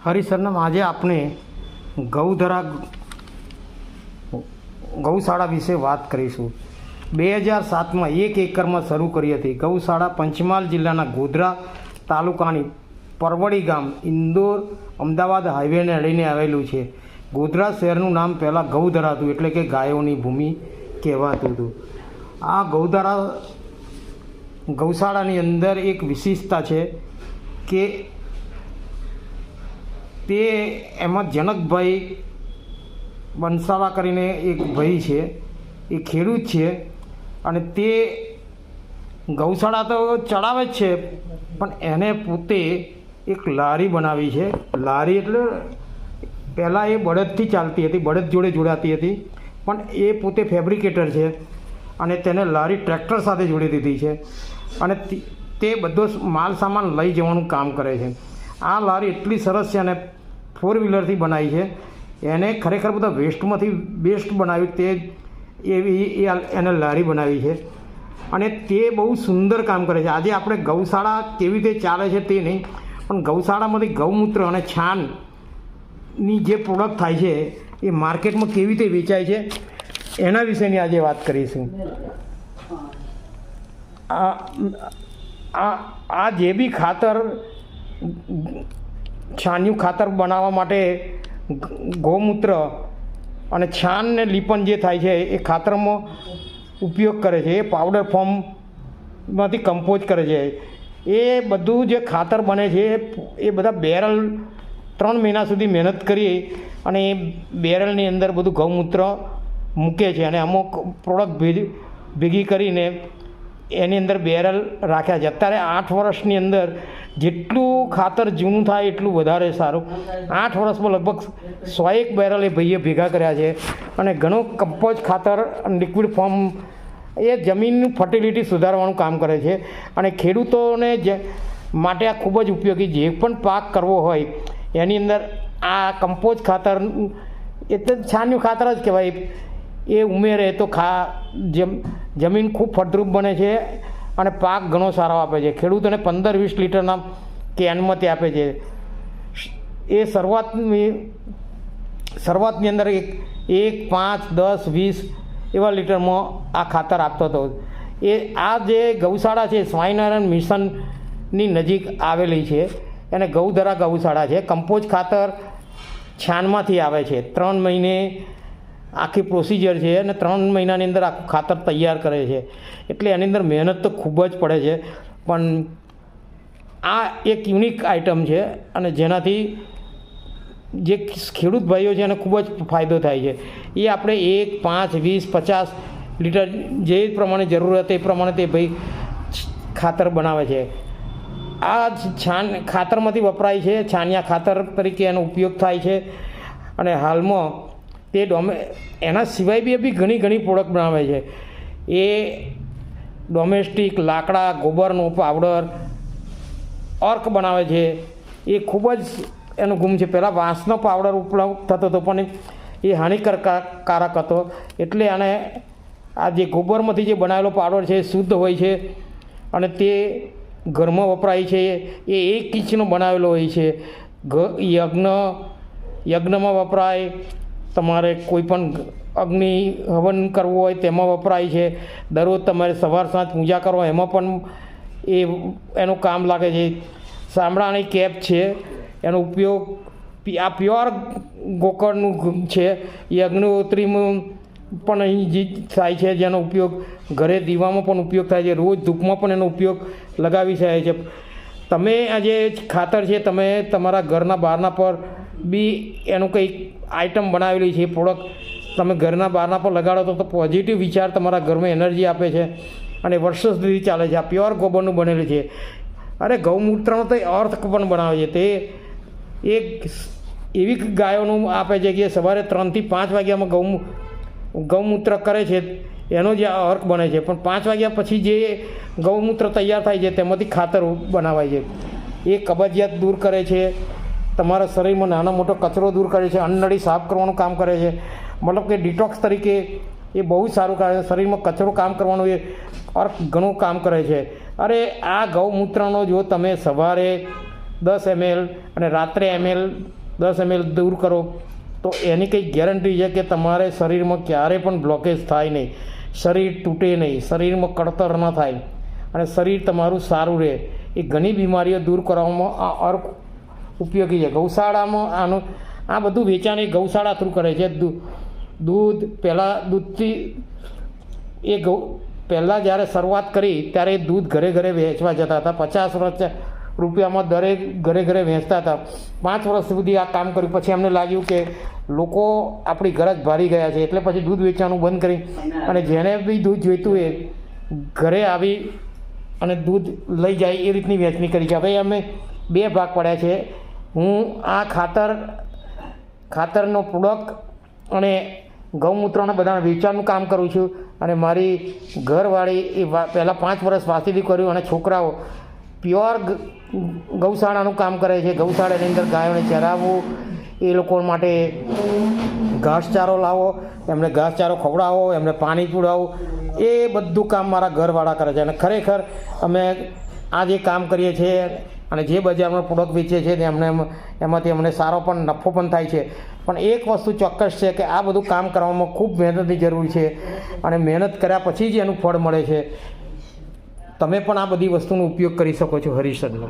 હરિસરનામ આજે આપણે ગૌધરા ગૌશાળા વિશે વાત કરીશું। 2007માં 1 એકરમાં શરૂ કરી હતી। ગૌશાળા પંચમહાલ જિલ્લાના ગોધરા તાલુકાની પરવડી ગામ ઇન્દોર અમદાવાદ હાઈવેને અડીને આવેલું છે। ગોધરા શહેરનું નામ પહેલાં ગૌધરા હતું, એટલે કે ગાયોની ભૂમિ કહેવાતું હતું। આ ગૌશાળાની અંદર એક વિશેષતા છે કે તે એમાં જનકભાઈ બંસાલા કરીને એક ભાઈ છે, એ ખેડૂત છે અને તે ગૌશાળા તો ચલાવે જ છે, પણ એને પોતે એક લારી બનાવી છે। લારી એટલે પહેલાં એ બળદથી ચાલતી હતી, બળદ જોડે જોડાતી હતી, પણ એ પોતે ફેબ્રિકેટર છે અને તેને લારી ટ્રેક્ટર સાથે જોડી દીધી છે અને તે બધો માલ સામાન લઈ જવાનું કામ કરે છે। આ લારી એટલી સરસ છે અને 4 વ્હીલરથી બનાવી છે। એને ખરેખર બધા વેસ્ટમાંથી બેસ્ટ બનાવ્યું, તે એને લારી બનાવી છે અને તે બહુ સુંદર કામ કરે છે। આજે આપણે ગૌશાળા કેવી રીતે ચાલે છે તે નહીં, પણ ગૌશાળામાંથી ગૌમૂત્ર અને છાણની જે પ્રોડક્ટ થાય છે એ માર્કેટમાં કેવી રીતે વેચાય છે એના વિશેની આજે વાત કરીશું। આ જે બી ખાતર, છાણિયું ખાતર બનાવવા માટે ગૌમૂત્ર અને છાણ ને લીપણ જે થાય છે એ ખાતરમાં ઉપયોગ કરે છે। એ પાવડર ફોર્મમાંથી કમ્પોઝ કરે છે। એ બધું જે ખાતર બને છે એ બધા બેરલ 3 મહિના સુધી મહેનત કરી અને એ બેરલની અંદર બધું ગૌમૂત્ર મૂકે છે અને અમુક પ્રોડક્ટ ભેગી કરીને એની અંદર બેરલ રાખ્યા છે। અત્યારે 8 વર્ષની અંદર જેટલું ખાતર જૂનું થાય એટલું વધારે સારું। 8 વર્ષમાં લગભગ 101 બેરલ એ ભાઈએ ભેગા કર્યા છે અને ઘણું કમ્પોઝ ખાતર લિક્વિડ ફોર્મ એ જમીનનું ફર્ટિલિટી સુધારવાનું કામ કરે છે અને ખેડૂતોને માટે આ ખૂબ જ ઉપયોગી, જે પણ પાક કરવો હોય એની અંદર આ કમ્પોઝ ખાતર એટલે છાણિયું ખાતર જ કહેવાય, એ ઉમેરે તો જમીન ખૂબ ફળદ્રુપ બને છે અને પાક ઘણો સારો આપે છે। ખેડૂતોને 15-20 લીટરના કેનમાં તે આપે છે। એ શરૂઆતની અંદર 1, 5, 10, 20 એવા લીટરમાં આ ખાતર આપતો હતો। આ જે ગૌશાળા છે સ્વામિનારાયણ મિશનની નજીક આવેલી છે, એને ગૌધરા ગૌશાળા છે। કમ્પોઝ ખાતર છાણમાંથી આવે છે। 3 મહિને આખી પ્રોસિજર છે અને 3 મહિનાની અંદર આખું ખાતર તૈયાર કરે છે, એટલે એની અંદર મહેનત તો ખૂબ જ પડે છે। પણ આ એક યુનિક આઇટમ છે અને જેનાથી જે ખેડૂત ભાઈઓ છે એને ખૂબ જ ફાયદો થાય છે। એ આપણે 1, 5, 20, 50 લીટર જે પ્રમાણે જરૂરત એ પ્રમાણે તે ભાઈ ખાતર બનાવે છે। આ છાણ ખાતરમાંથી વપરાય છે, છાણિયા ખાતર તરીકે એનો ઉપયોગ થાય છે અને હાલમાં તે એના સિવાય બી ઘણી પ્રોડક્ટ બનાવે છે। એ ડોમેસ્ટિક લાકડા, ગોબરનો પાવડર, અર્ક બનાવે છે। એ ખૂબ જ એનો ગુણ છે। પહેલાં વાંસનો પાવડર ઉપલબ્ધ થતો હતો પણ એ હાનિકારક હતો, એટલે આને આ જે ગોબરમાંથી જે બનાવેલો પાવડર છે એ શુદ્ધ હોય છે અને તે ઘરમાં વપરાય છે। એ 1 ઇંચનો બનાવેલો હોય છે। યજ્ઞમાં વપરાય, તમારે કોઈ પણ અગ્નિ હવન કરવું હોય તેમાં વપરાય છે। દરરોજ તમારે સવાર સાંજ પૂજા કરો એમાં પણ એનું કામ લાગે છે। ચામડાની કેપ છે, એનો ઉપયોગ આ પ્યોર ગોકળનું છે। યજ્ઞોત્રીમાં પણ અહીં જે થાય છે, જેનો ઉપયોગ ઘરે દીવામાં પણ ઉપયોગ થાય છે, રોજ ધૂપમાં પણ એનો ઉપયોગ લગાવી શકાય છે। તમે આ જે ખાતર છે તમે તમારા ઘરના બહારના પર બી એનું કંઈક આઇટમ બનાવેલી છે, પ્રોડક્ટ તમે ઘરના બહારના પર લગાડો તો પોઝિટિવ વિચાર તમારા ઘરમાં એનર્જી આપે છે અને વર્ષો સુધી ચાલે છે। આ પ્યોર ગોબરનું બનેલું છે। અરે ગૌમૂત્રનો તો અર્થ પણ બનાવે છે। તે એક એવી ગાયોનું આપે છે કે સવારે 3 થી 5 વાગ્યામાં ગૌમૂત્ર કરે છે, એનો જે અર્ક બને છે, પણ 5 વાગ્યા પછી જે ગૌમૂત્ર તૈયાર થાય છે તેમાંથી ખાતર બનાવાય છે। એ કબજિયાત દૂર કરે છે, તમારા શરીરમાં નાનો મોટો કચરો દૂર કરે છે, અન્નળી સાફ કરવાનું કામ કરે છે। મતલબ કે ડિટોક્સ તરીકે એ બહુ સારું કરે છે। શરીરમાં કચરો કામ કરવાનું એ અર્ક ઘણું કામ કરે છે। અરે આ ગૌમૂત્રનો જો તમે સવારે 10 ml અને રાત્રે 10 ml દૂર કરો તો એની કંઈ ગેરંટી છે કે તમારે શરીરમાં ક્યારેય પણ બ્લોકેજ થાય નહીં, શરીર તૂટે નહીં, શરીરમાં કળતર ન થાય અને શરીર તમારું સારું રહે. એ ઘણી બીમારીઓ દૂર કરવામાં આ અર્ક ઉપયોગી છે. ગૌશાળામાં આનું આ બધું વેચાણ એ ગૌશાળા થ્રુ કરે છે. દૂધ પહેલાં દૂધથી પહેલાં જ્યારે શરૂઆત કરી ત્યારે દૂધ ઘરે ઘરે વેચવા જતા હતા. 50 રૂપિયામાં દરેક ઘરે ઘરે વેચતા હતા. 5 વર્ષ સુધી આ કામ કર્યું. પછી અમને લાગ્યું કે લોકો આપણી ગરજ ભારી ગયા છે, એટલે પછી દૂધ વેચવાનું બંધ કરી અને જેને બી દૂધ જોઈતું એ ઘરે આવી અને દૂધ લઈ જાય એ રીતની વેચણી કરી છે. હવે અમે 2 ભાગ પડ્યા છે. હું આ ખાતરનો પ્રોડક્ટ અને ગૌમૂત્રના બધા વેચાણનું કામ કરું છું અને મારી ઘરવાળી એ પહેલાં 5 વર્ષ વાસીથી કર્યું અને છોકરાઓ પ્યોર ગૌશાળાનું કામ કરે છે. ગૌશાળાની અંદર ગાયોને ચરાવવું, એ લોકો માટે ઘાસચારો લાવો, એમને ઘાસચારો ખવડાવો, એમને પાણી પીવડાવવું, એ બધું કામ મારા ઘરવાળા કરે છે. અને ખરેખર અમે આ જે કામ કરીએ છીએ અને જે બજારમાં પ્રોડક્ટ વેચીએ છીએ એમાંથી અમને સારો પણ નફો પણ થાય છે. પણ એક વસ્તુ ચોક્કસ છે કે આ બધું કામ કરવામાં ખૂબ મહેનતની જરૂર છે અને મહેનત કર્યા પછી જ એનું ફળ મળે છે. તમે પણ આ બધી વસ્તુનો ઉપયોગ કરી શકો છો. હરીશનો